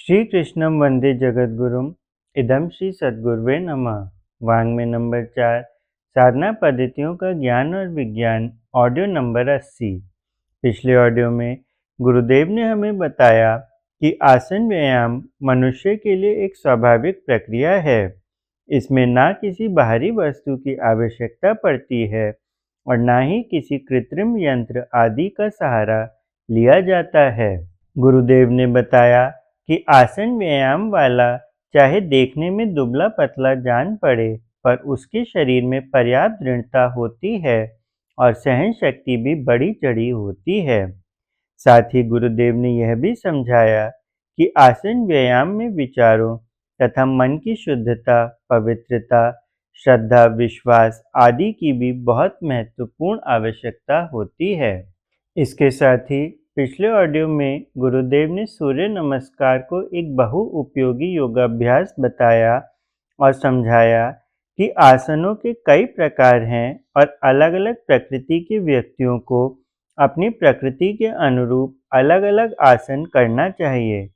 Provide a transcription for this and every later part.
श्री कृष्णम वंदे जगद्गुरुम इदम श्री सद्गुरुवे नमः। वांग्मय नंबर 4 साधना पद्धतियों का ज्ञान और विज्ञान ऑडियो नंबर 80। पिछले ऑडियो में गुरुदेव ने हमें बताया कि आसन व्यायाम मनुष्य के लिए एक स्वाभाविक प्रक्रिया है। इसमें ना किसी बाहरी वस्तु की आवश्यकता पड़ती है और ना ही किसी कृत्रिम यंत्र आदि का सहारा लिया जाता है। गुरुदेव ने बताया कि आसन व्यायाम वाला चाहे देखने में दुबला पतला जान पड़े, पर उसके शरीर में पर्याप्त दृढ़ता होती है और सहन शक्ति भी बड़ी चढ़ी होती है। साथ ही गुरुदेव ने यह भी समझाया कि आसन व्यायाम में विचारों तथा मन की शुद्धता, पवित्रता, श्रद्धा, विश्वास आदि की भी बहुत महत्वपूर्ण आवश्यकता होती है। इसके साथ ही पिछले ऑडियो में गुरुदेव ने सूर्य नमस्कार को एक बहुउपयोगी योगाभ्यास बताया और समझाया कि आसनों के कई प्रकार हैं और अलग-अलग प्रकृति के व्यक्तियों को अपनी प्रकृति के अनुरूप अलग-अलग आसन करना चाहिए।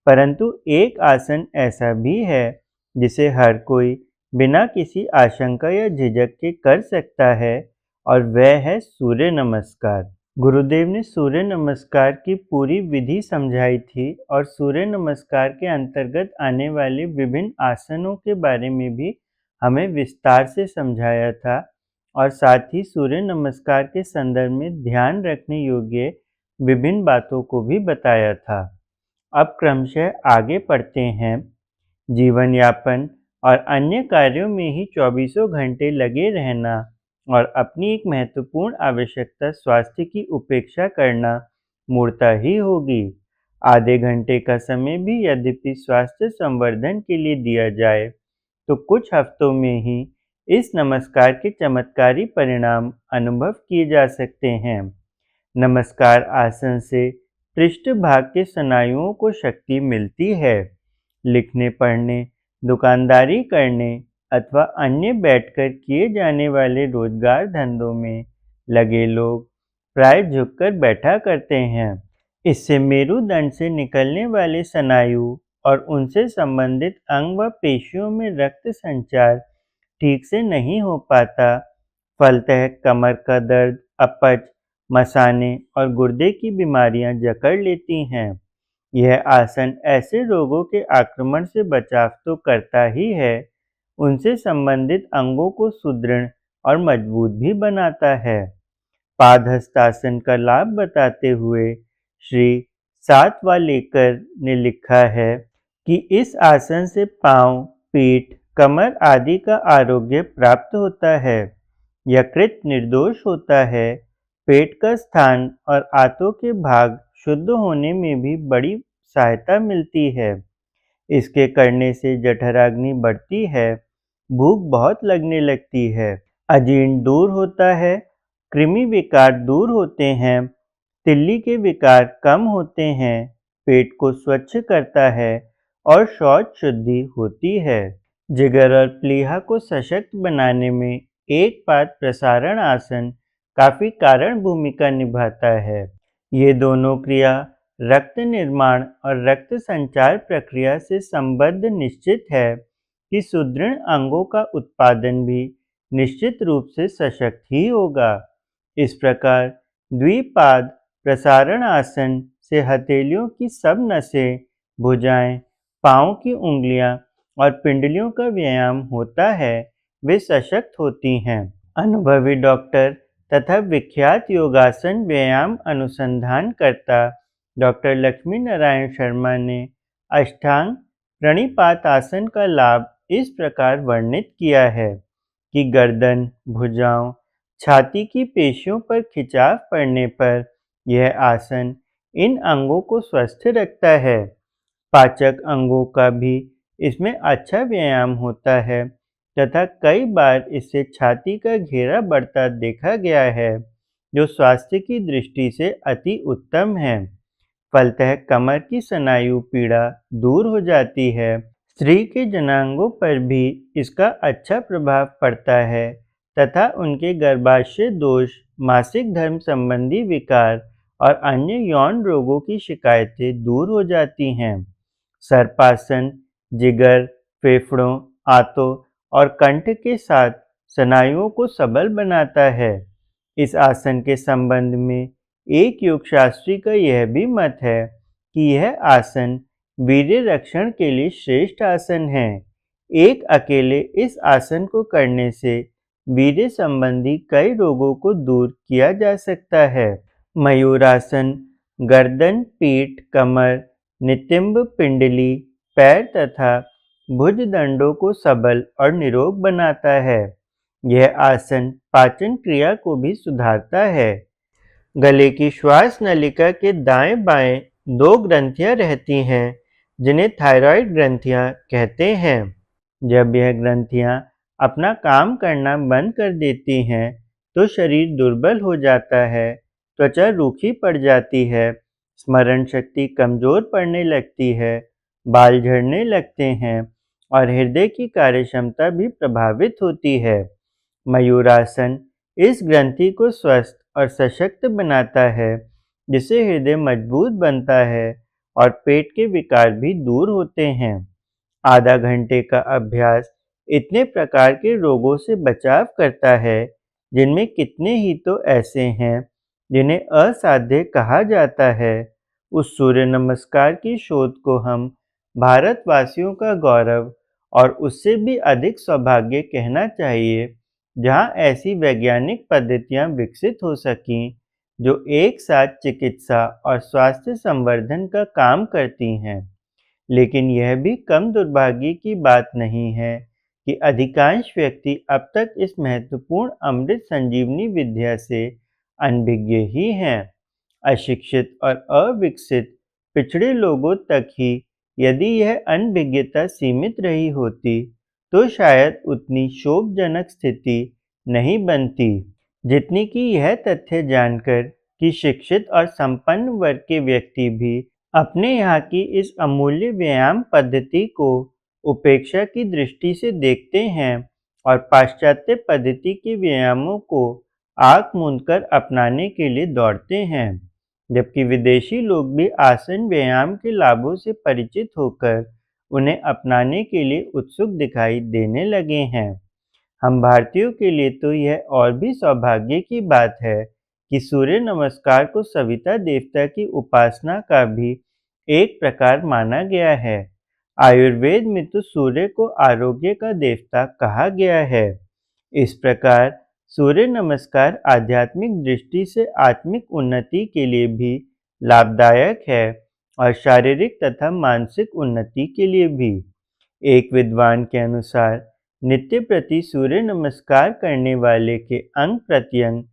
परंतु एक आसन ऐसा भी है जिसे हर कोई बिना किसी आशंका या झिझक के कर सकता है और वह है सूर्य नमस्कार। गुरुदेव ने सूर्य नमस्कार की पूरी विधि समझाई थी और सूर्य नमस्कार के अंतर्गत आने वाले विभिन्न आसनों के बारे में भी हमें विस्तार से समझाया था और साथ ही सूर्य नमस्कार के संदर्भ में ध्यान रखने योग्य विभिन्न बातों को भी बताया था। अब क्रमशः आगे पढ़ते हैं। जीवन यापन और अन्य कार्यों में ही चौबीसों घंटे लगे रहना और अपनी एक महत्वपूर्ण आवश्यकता स्वास्थ्य की उपेक्षा करना मूर्खता ही होगी। आधे घंटे का समय भी यद्यपि स्वास्थ्य संवर्धन के लिए दिया जाए तो कुछ हफ्तों में ही इस नमस्कार के चमत्कारी परिणाम अनुभव किए जा सकते हैं। नमस्कार आसन से पृष्ठभाग के स्नायुओं को शक्ति मिलती है। लिखने, पढ़ने, दुकानदारी करने अथवा अन्य बैठकर किए जाने वाले रोजगार धंधों में लगे लोग प्राय झुककर बैठा करते हैं। इससे मेरुदंड से निकलने वाले स्नायु और उनसे संबंधित अंग व पेशियों में रक्त संचार ठीक से नहीं हो पाता। फलतः कमर का दर्द, अपच, मसाने और गुर्दे की बीमारियां जकड़ लेती हैं। यह आसन ऐसे रोगों के आक्रमण से बचाव तो करता ही है, उनसे संबंधित अंगों को सुदृढ़ और मजबूत भी बनाता है। पादहस्तासन का लाभ बताते हुए श्री सातवालेकर ने लिखा है कि इस आसन से पाँव, पीठ, कमर आदि का आरोग्य प्राप्त होता है। यकृत निर्दोष होता है। पेट का स्थान और आंतों के भाग शुद्ध होने में भी बड़ी सहायता मिलती है। इसके करने से जठराग्नि बढ़ती है, भूख बहुत लगने लगती है, अजीर्ण दूर होता है, कृमि विकार दूर होते हैं, तिल्ली के विकार कम होते हैं, पेट को स्वच्छ करता है और शौच शुद्धि होती है। जिगर और प्लीहा को सशक्त बनाने में एक पाद प्रसारण आसन काफी कारण भूमिका निभाता है। ये दोनों क्रिया रक्त निर्माण और रक्त संचार प्रक्रिया से संबद्ध निश्चित है कि सुदृढ़ अंगों का उत्पादन भी निश्चित रूप से सशक्त ही होगा। इस प्रकार द्विपाद प्रसारण आसन से हथेलियों की सब नसें, भुजाएं, पाँव की उंगलियां और पिंडलियों का व्यायाम होता है, वे सशक्त होती हैं। अनुभवी डॉक्टर तथा विख्यात योगासन व्यायाम अनुसंधानकर्ता डॉक्टर लक्ष्मी नारायण शर्मा ने अष्टांग प्रणिपात आसन का लाभ इस प्रकार वर्णित किया है कि गर्दन, भुजाओं, छाती की पेशियों पर खिंचाव पड़ने पर यह आसन इन अंगों को स्वस्थ रखता है। पाचक अंगों का भी इसमें अच्छा व्यायाम होता है तथा कई बार इससे छाती का घेरा बढ़ता देखा गया है, जो स्वास्थ्य की दृष्टि से अति उत्तम है। फलतः कमर की स्नायु पीड़ा दूर हो जाती है। स्त्री के जनांगों पर भी इसका अच्छा प्रभाव पड़ता है तथा उनके गर्भाशय दोष, मासिक धर्म संबंधी विकार और अन्य यौन रोगों की शिकायतें दूर हो जाती हैं। सर्पासन जिगर, फेफड़ों, आंतों और कंठ के साथ स्नायुओं को सबल बनाता है। इस आसन के संबंध में एक योगशास्त्री का यह भी मत है कि यह आसन वीर्य रक्षण के लिए श्रेष्ठ आसन है। एक अकेले इस आसन को करने से वीर्य संबंधी कई रोगों को दूर किया जा सकता है। मयूरासन गर्दन, पीठ, कमर, नितंब, पिंडली, पैर तथा भुजदंडों को सबल और निरोग बनाता है। यह आसन पाचन क्रिया को भी सुधारता है। गले की श्वास नलिका के दाएं बाएं दो ग्रंथियां रहती हैं जिन्हें थायराइड ग्रंथियां कहते हैं। जब यह ग्रंथियां अपना काम करना बंद कर देती हैं तो शरीर दुर्बल हो जाता है, त्वचा रूखी पड़ जाती है, स्मरण शक्ति कमजोर पड़ने लगती है, बाल झड़ने लगते हैं और हृदय की कार्यक्षमता भी प्रभावित होती है। मयूरासन इस ग्रंथि को स्वस्थ और सशक्त बनाता है, जिससे हृदय मजबूत बनता है और पेट के विकार भी दूर होते हैं। आधा घंटे का अभ्यास इतने प्रकार के रोगों से बचाव करता है, जिनमें कितने ही तो ऐसे हैं जिन्हें असाध्य कहा जाता है। उस सूर्य नमस्कार की शोध को हम भारतवासियों का गौरव और उससे भी अधिक सौभाग्य कहना चाहिए, जहां ऐसी वैज्ञानिक पद्धतियां विकसित हो सकीं जो एक साथ चिकित्सा और स्वास्थ्य संवर्धन का काम करती हैं। लेकिन यह भी कम दुर्भाग्य की बात नहीं है कि अधिकांश व्यक्ति अब तक इस महत्वपूर्ण अमृत संजीवनी विद्या से अनभिज्ञ ही हैं। अशिक्षित और अविकसित पिछड़े लोगों तक ही यदि यह अनभिज्ञता सीमित रही होती तो शायद उतनी शोभजनक स्थिति नहीं बनती, जितनी कि यह तथ्य जानकर कि शिक्षित और संपन्न वर्ग के व्यक्ति भी अपने यहाँ की इस अमूल्य व्यायाम पद्धति को उपेक्षा की दृष्टि से देखते हैं और पाश्चात्य पद्धति के व्यायामों को आँख मूंदकर अपनाने के लिए दौड़ते हैं, जबकि विदेशी लोग भी आसन व्यायाम के लाभों से परिचित होकर उन्हें अपनाने के लिए उत्सुक दिखाई देने लगे हैं। हम भारतीयों के लिए तो यह और भी सौभाग्य की बात है कि सूर्य नमस्कार को सविता देवता की उपासना का भी एक प्रकार माना गया है। आयुर्वेद में तो सूर्य को आरोग्य का देवता कहा गया है। इस प्रकार सूर्य नमस्कार आध्यात्मिक दृष्टि से आत्मिक उन्नति के लिए भी लाभदायक है और शारीरिक तथा मानसिक उन्नति के लिए भी। एक विद्वान के अनुसार नित्य प्रति सूर्य नमस्कार करने वाले के अंग प्रत्यंग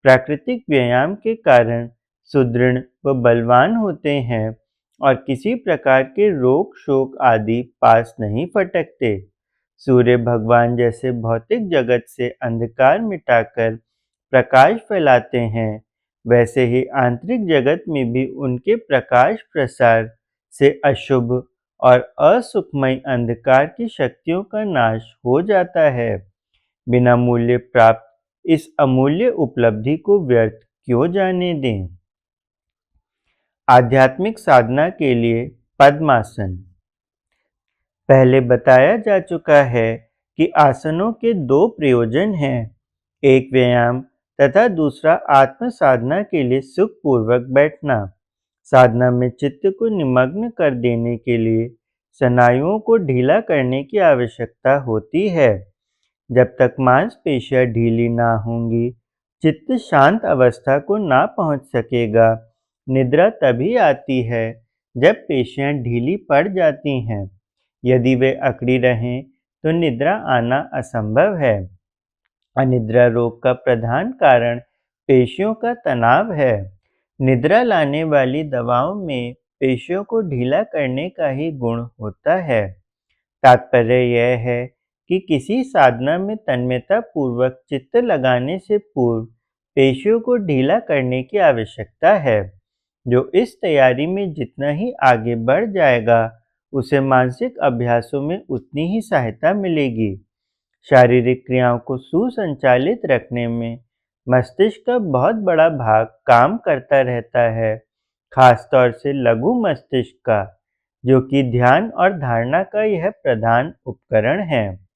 प्राकृतिक व्यायाम के कारण सुदृढ़ व बलवान होते हैं और किसी प्रकार के रोग शोक आदि पास नहीं फटकते। सूर्य भगवान जैसे भौतिक जगत से अंधकार मिटाकर प्रकाश फैलाते हैं, वैसे ही आंतरिक जगत में भी उनके प्रकाश प्रसार से अशुभ और असुखमय अंधकार की शक्तियों का नाश हो जाता है। बिना मूल्य प्राप्त इस अमूल्य उपलब्धि को व्यर्थ क्यों जाने दें। आध्यात्मिक साधना के लिए पद्मासन। पहले बताया जा चुका है कि आसनों के दो प्रयोजन हैं, एक व्यायाम तथा दूसरा आत्म साधना के लिए सुखपूर्वक बैठना। साधना में चित्त को निमग्न कर देने के लिए स्नायुओं को ढीला करने की आवश्यकता होती है। जब तक मांसपेशियां ढीली ना होंगी, चित्त शांत अवस्था को ना पहुंच सकेगा। निद्रा तभी आती है जब पेशियां ढीली पड़ जाती हैं। यदि वे अकड़ी रहें तो निद्रा आना असंभव है। अनिद्रा रोग का प्रधान कारण पेशियों का तनाव है। निद्रा लाने वाली दवाओं में पेशियों को ढीला करने का ही गुण होता है। तात्पर्य यह है कि किसी साधना में तन्मयता पूर्वक चित्त लगाने से पूर्व पेशियों को ढीला करने की आवश्यकता है, जो इस तैयारी में जितना ही आगे बढ़ जाएगा, उसे मानसिक अभ्यासों में उतनी ही सहायता मिलेगी। शारीरिक क्रियाओं को सुसंचालित रखने में मस्तिष्क का बहुत बड़ा भाग काम करता रहता है, खासतौर से लघु मस्तिष्क का। जो कि ध्यान और धारणा का यह प्रधान उपकरण है।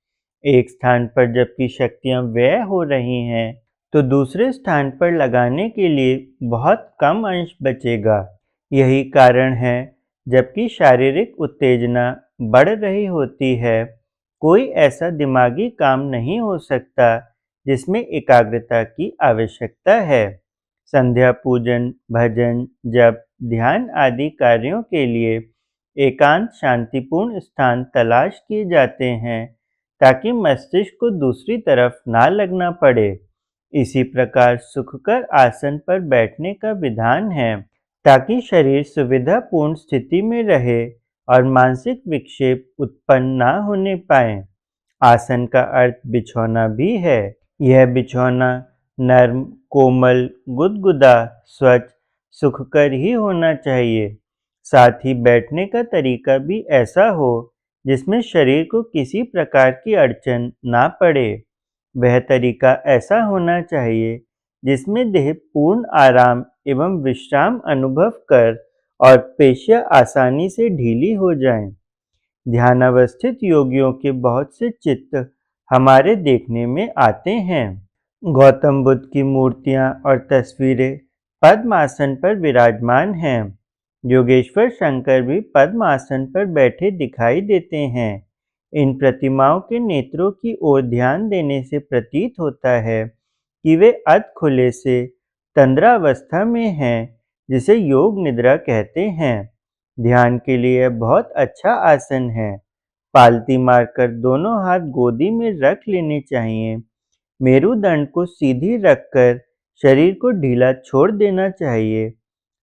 एक स्थान पर जबकि शक्तियां व्यय हो रही हैं, तो दूसरे स्थान पर लगाने के लिए बहुत कम अंश बचेगा। यही कारण है, जबकि शारीरिक उत्तेजना बढ़ रही होती है, कोई ऐसा दिमागी काम नहीं हो सकता जिसमें एकाग्रता की आवश्यकता है। संध्या पूजन, भजन, जप, ध्यान आदि कार्यों के लिए एकांत शांतिपूर्ण स्थान तलाश किए जाते हैं, ताकि मस्तिष्क को दूसरी तरफ ना लगना पड़े। इसी प्रकार सुखकर आसन पर बैठने का विधान है, ताकि शरीर सुविधापूर्ण स्थिति में रहे और मानसिक विक्षेप उत्पन्न ना होने पाए। आसन का अर्थ बिछौना भी है। यह बिछौना नर्म, कोमल, गुदगुदा, स्वच्छ, सुखकर ही होना चाहिए। साथ ही बैठने का तरीका भी ऐसा हो जिसमें शरीर को किसी प्रकार की अड़चन ना पड़े। वह तरीका ऐसा होना चाहिए जिसमें देह पूर्ण आराम एवं विश्राम अनुभव कर और पेशियां आसानी से ढीली हो जाएं। ध्यानावस्थित योगियों के बहुत से चित्र हमारे देखने में आते हैं। गौतम बुद्ध की मूर्तियां और तस्वीरें पद्मासन पर विराजमान हैं। योगेश्वर शंकर भी पद्मासन पर बैठे दिखाई देते हैं। इन प्रतिमाओं के नेत्रों की ओर ध्यान देने से प्रतीत होता है कि वे अध खुले से तंद्रावस्था में हैं, जिसे योग निद्रा कहते हैं। ध्यान के लिए यह बहुत अच्छा आसन है। पालती मारकर दोनों हाथ गोदी में रख लेने चाहिए। मेरुदंड को सीधी रखकर शरीर को ढीला छोड़ देना चाहिए।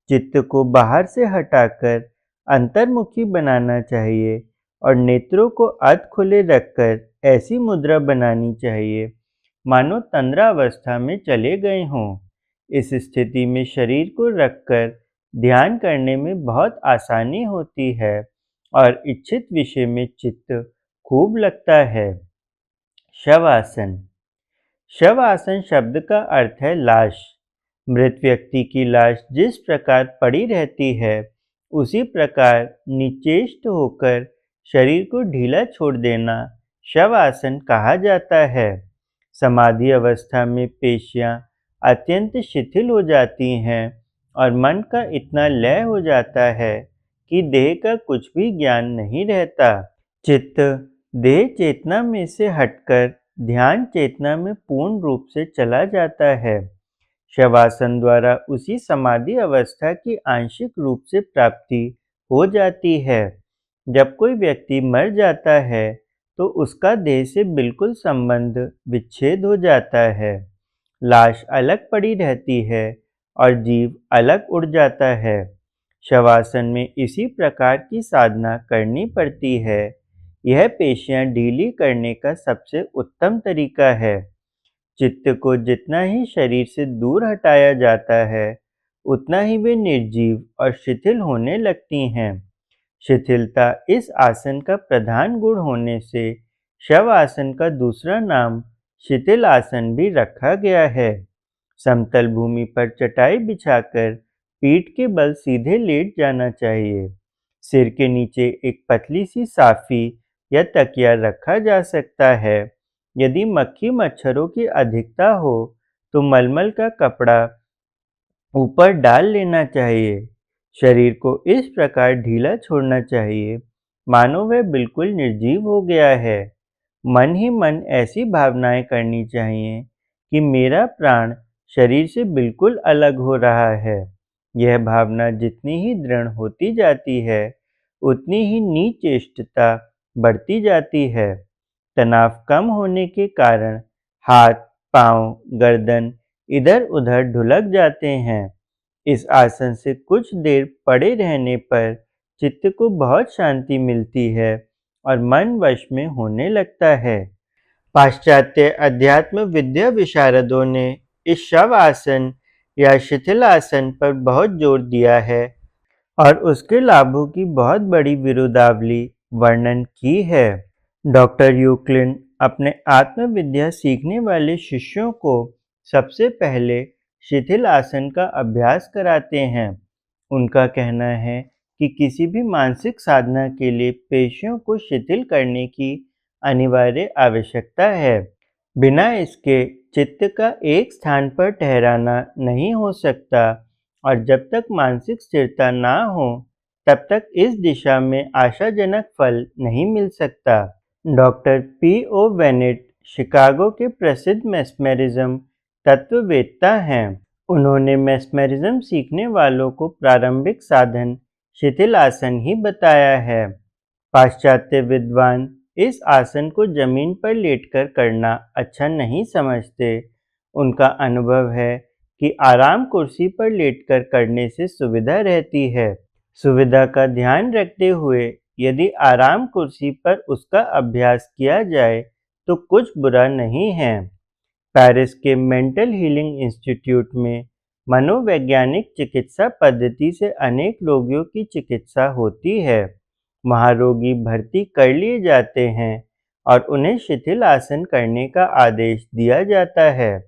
चित्त को बाहर से हटाकर अंतर्मुखी बनाना चाहिए और नेत्रों को अध खुले रखकर ऐसी मुद्रा बनानी चाहिए मानो तंद्रावस्था में चले गए हों। इस स्थिति में शरीर को रखकर ध्यान करने में बहुत आसानी होती है और इच्छित विषय में चित्त खूब लगता है। शवासन। शवासन शब्द का अर्थ है लाश। मृत व्यक्ति की लाश जिस प्रकार पड़ी रहती है, उसी प्रकार निचेष्ट होकर शरीर को ढीला छोड़ देना शवासन कहा जाता है। समाधि अवस्था में पेशियां अत्यंत शिथिल हो जाती हैं और मन का इतना लय हो जाता है कि देह का कुछ भी ज्ञान नहीं रहता। चित्त देह चेतना में से हटकर ध्यान चेतना में पूर्ण रूप से चला जाता है। शवासन द्वारा उसी समाधि अवस्था की आंशिक रूप से प्राप्ति हो जाती है। जब कोई व्यक्ति मर जाता है, तो उसका देह से बिल्कुल संबंध विच्छेद हो जाता है। लाश अलग पड़ी रहती है और जीव अलग उड़ जाता है। शवासन में इसी प्रकार की साधना करनी पड़ती है। यह पेशियां ढीली करने का सबसे उत्तम तरीका है। चित्त को जितना ही शरीर से दूर हटाया जाता है, उतना ही वे निर्जीव और शिथिल होने लगती हैं। शिथिलता इस आसन का प्रधान गुण होने से शव आसन का दूसरा नाम शिथिल आसन भी रखा गया है। समतल भूमि पर चटाई बिछाकर पीठ के बल सीधे लेट जाना चाहिए। सिर के नीचे एक पतली सी साफी या तकिया रखा जा सकता है। यदि मक्खी मच्छरों की अधिकता हो, तो मलमल का कपड़ा ऊपर डाल लेना चाहिए। शरीर को इस प्रकार ढीला छोड़ना चाहिए मानो वह बिल्कुल निर्जीव हो गया है। मन ही मन ऐसी भावनाएं करनी चाहिए कि मेरा प्राण शरीर से बिल्कुल अलग हो रहा है। यह भावना जितनी ही दृढ़ होती जाती है, उतनी ही निचेष्टता बढ़ती जाती है। तनाव कम होने के कारण हाथ, पांव, गर्दन इधर-उधर ढुलक जाते हैं। इस आसन से कुछ देर पड़े रहने पर चित्त को बहुत शांति मिलती है और मन वश में होने लगता है। पाश्चात्य अध्यात्म विद्या विशारदों ने इस शव आसन या शिथिल आसन पर बहुत जोर दिया है और उसके लाभों की बहुत बड़ी विरुदावली वर्णन की है। डॉक्टर यूक्लिन अपने आत्मविद्या सीखने वाले शिष्यों को सबसे पहले शिथिल आसन का अभ्यास कराते हैं। उनका कहना है कि किसी भी मानसिक साधना के लिए पेशियों को शिथिल करने की अनिवार्य आवश्यकता है। बिना इसके चित्त का एक स्थान पर ठहराना नहीं हो सकता और जब तक मानसिक स्थिरता ना हो, तब तक इस दिशा में आशाजनक फल नहीं मिल सकता। Doctor P.O. वेनेट शिकागो के प्रसिद्ध मेस्मेरिज्म तत्ववेत्ता हैं। उन्होंने मेस्मेरिज्म सीखने वालों को प्रारंभिक साधन शिथिल आसन ही बताया है। पाश्चात्य विद्वान इस आसन को जमीन पर लेटकर करना अच्छा नहीं समझते। उनका अनुभव है कि आराम कुर्सी पर लेटकर करने से सुविधा रहती है। सुविधा का ध्यान रखते हुए यदि आराम कुर्सी पर उसका अभ्यास किया जाए तो कुछ बुरा नहीं है। पेरिस के मेंटल हीलिंग इंस्टीट्यूट में मनोवैज्ञानिक चिकित्सा पद्धति से अनेक रोगियों की चिकित्सा होती है। वहाँ रोगी भर्ती कर लिए जाते हैं और उन्हें शिथिल आसन करने का आदेश दिया जाता है।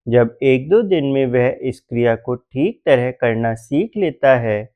जब 1-2 दिन में वह इस क्रिया को ठीक तरह करना सीख लेता है,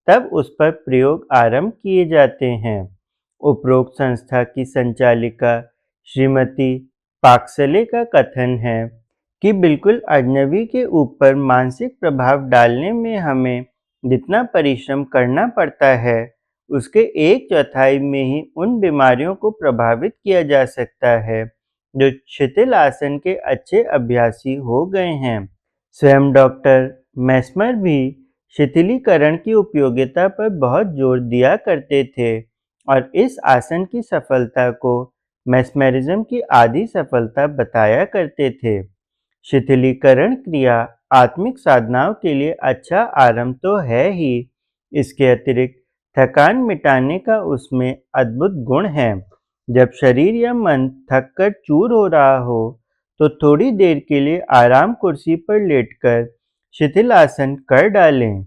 तब उस पर प्रयोग आरंभ किए जाते हैं। उपरोक्त संस्था की संचालिका श्रीमती पाक्सले का कथन है कि बिल्कुल अजनबी के ऊपर मानसिक प्रभाव डालने में हमें जितना परिश्रम करना पड़ता है, उसके 1/4 में ही उन बीमारियों को प्रभावित किया जा सकता है जो शिथिल आसन के अच्छे अभ्यासी हो गए हैं। स्वयं डॉक्टर मेस्मर भी शिथिलीकरण की उपयोगिता पर बहुत जोर दिया करते थे और इस आसन की सफलता को मेस्मेरिज्म की आधी सफलता बताया करते थे। शिथिलीकरण क्रिया आत्मिक साधनाओं के लिए अच्छा आरंभ तो है ही, इसके अतिरिक्त थकान मिटाने का उसमें अद्भुत गुण है। जब शरीर या मन थककर चूर हो रहा हो, तो थोड़ी देर के लिए आराम कुर्सी पर लेटकर शिथिल आसन कर डालें।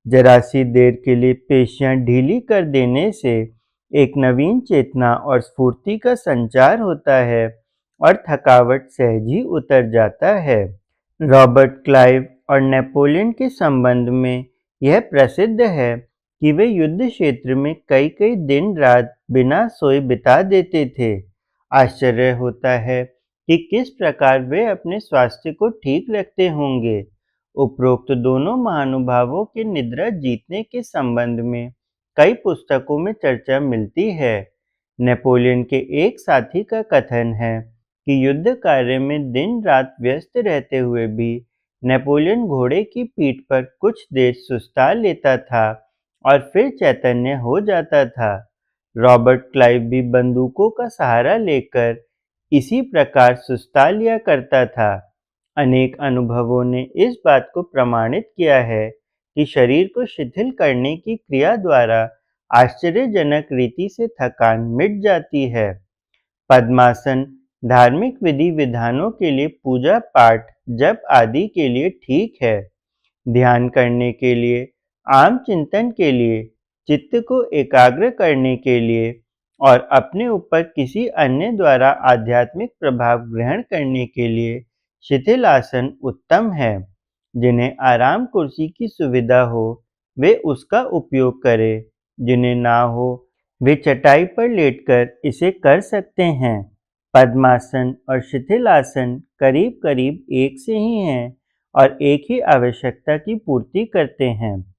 जरा सी देर के लिए पेशियां ढीली कर देने से एक नवीन चेतना और स्फूर्ति का संचार होता है और थकावट सहज ही उतर जाता है। रॉबर्ट क्लाइव और नेपोलियन के संबंध में यह प्रसिद्ध है कि वे युद्ध क्षेत्र में कई-कई दिन-रात बिना सोए बिता देते थे। आश्चर्य होता है कि किस प्रकार वे अपने स्वास्थ्य को ठीक रखते होंगे। उपरोक्त दोनों महानुभावों के निद्रा जीतने के संबंध में कई पुस्तकों में चर्चा मिलती है। नेपोलियन के एक साथी का कथन है कि युद्ध कार्य में दिन-रात व्यस्त रहते हुए भी नेपोलियन घोड़े की पीठ पर कुछ देर सुस्ता लेता था और फिर चैतन्य हो जाता था। रॉबर्ट क्लाइव भी बंदूकों का सहारा लेकर इसी प्रकार सुस्ता लिया करता था। अनेक अनुभवों ने इस बात को प्रमाणित किया है कि शरीर को शिथिल करने की क्रिया द्वारा आश्चर्यजनक रीति से थकान मिट जाती है। पद्मासन धार्मिक विधि विधानों के लिए, पूजा पाठ जप आदि के लिए ठीक है। ध्यान करने के लिए, आम चिंतन के लिए, चित्त को एकाग्र करने के लिए और अपने ऊपर किसी अन्य द्वारा आध्यात्मिक प्रभाव ग्रहण करने के लिए शिथिल आसन उत्तम है। जिन्हें आराम कुर्सी की सुविधा हो, वे उसका उपयोग करें। जिन्हें ना हो, वे चटाई पर लेटकर इसे कर सकते हैं। पद्मासन और शिथिल आसन करीब-करीब एक से ही हैं और एक ही आवश्यकता की पूर्ति करते हैं।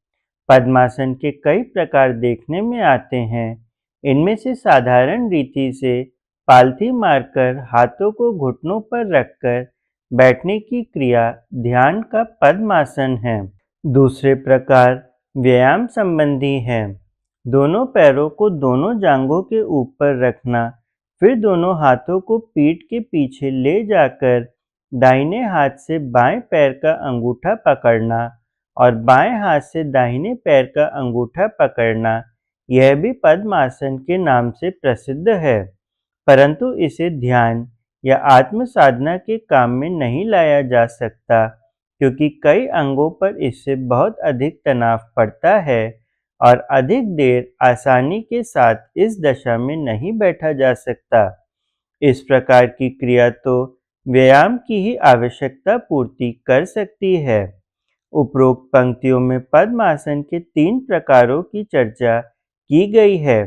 पद्मासन के कई प्रकार देखने में आते हैं। इनमें से साधारण रीति से पालथी मारकर हाथों को घुटनों पर रखकर बैठने की क्रिया ध्यान का पद्मासन है। दूसरे प्रकार व्यायाम संबंधी है। दोनों पैरों को दोनों जांघों के ऊपर रखना, फिर दोनों हाथों को पीठ के पीछे ले जाकर दाहिने हाथ से बाएं पैर का अंगूठा पकड़ना और बाएं हाथ से दाहिने पैर का अंगूठा पकड़ना, यह भी पद्मासन के नाम से प्रसिद्ध है, परंतु इसे ध्यान या आत्म साधना के काम में नहीं लाया जा सकता, क्योंकि कई अंगों पर इससे बहुत अधिक तनाव पड़ता है और अधिक देर आसानी के साथ इस दशा में नहीं बैठा जा सकता। इस प्रकार की क्रिया तो व्यायाम की ही आवश्यकता पूर्ति कर सकती है। उपरोक्त पंक्तियों में पद्मासन के 3 प्रकारों की चर्चा की गई है।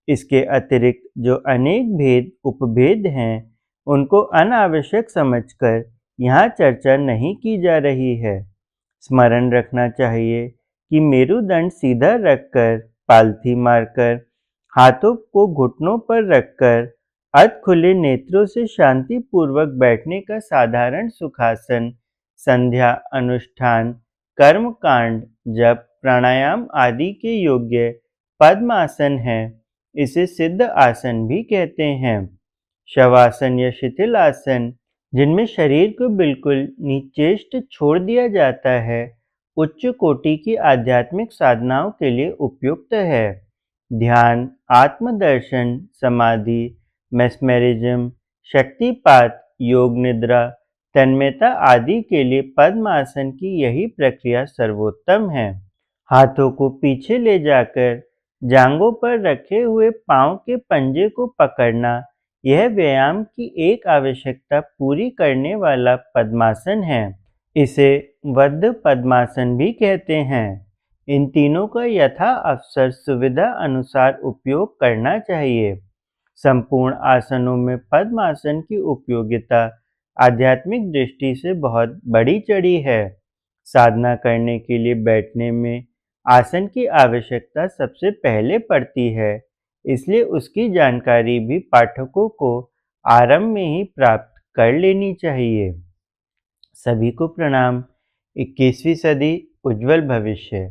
इसके अतिरिक्त जो अनेक भेद उपभेद हैं, उनको अनावश्यक समझकर यहाँ चर्चा नहीं की जा रही है। स्मरण रखना चाहिए कि मेरुदंड सीधा रखकर, पालथी मारकर, हाथों को घुटनों पर रखकर, अध खुले नेत्रों से शांतिपूर्वक बैठने का साधारण सुखासन संध्या, अनुष्ठान, कर्मकांड, जप, प्राणायाम आदि के योग्य पद्मासन है। इसे सिद्ध आसन भी कहते हैं। शवासन या शिथिल आसन, जिनमें शरीर को बिल्कुल निचेष्ट छोड़ दिया जाता है, उच्च कोटि की आध्यात्मिक साधनाओं के लिए उपयुक्त है। ध्यान, आत्मदर्शन, समाधि, मेस्मेरिज्म, शक्तिपात, योग निद्रा, तन्मयता आदि के लिए पद्मासन की यही प्रक्रिया सर्वोत्तम है। हाथों को पीछे ले जाकर जांघों पर रखे हुए पांव के पंजे को पकड़ना, यह व्यायाम की एक आवश्यकता पूरी करने वाला पद्मासन है। इसे वध पद्मासन भी कहते हैं। इन तीनों का यथा अवसर सुविधा अनुसार उपयोग करना चाहिए। संपूर्ण आसनों में पद्मासन की उपयोगिता आध्यात्मिक दृष्टि से बहुत बढ़ी चढ़ी है। साधना करने के लिए बैठने में आसन की आवश्यकता सबसे पहले पड़ती है, इसलिए उसकी जानकारी भी पाठकों को आरंभ में ही प्राप्त कर लेनी चाहिए। सभी को प्रणाम। 21वीं सदी उज्जवल भविष्य।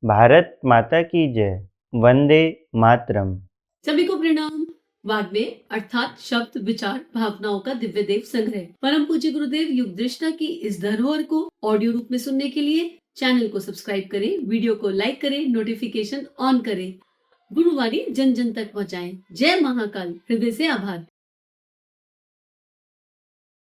भारत माता की जय। वंदे मातरम। सभी को प्रणाम। वाग्मय अर्थात शब्द, विचार, भावनाओं का दिव्य देव संग्रह परम पूज्य गुरुदेव युग दृष्टा की इस धरोहर को ऑडियो रूप में सुनने के लिए चैनल को सब्सक्राइब करें, वीडियो को लाइक करें, नोटिफिकेशन ऑन करें, गुरुवाणी जन जन तक पहुँचाएं। जय महाकाल। हृदय से आभार।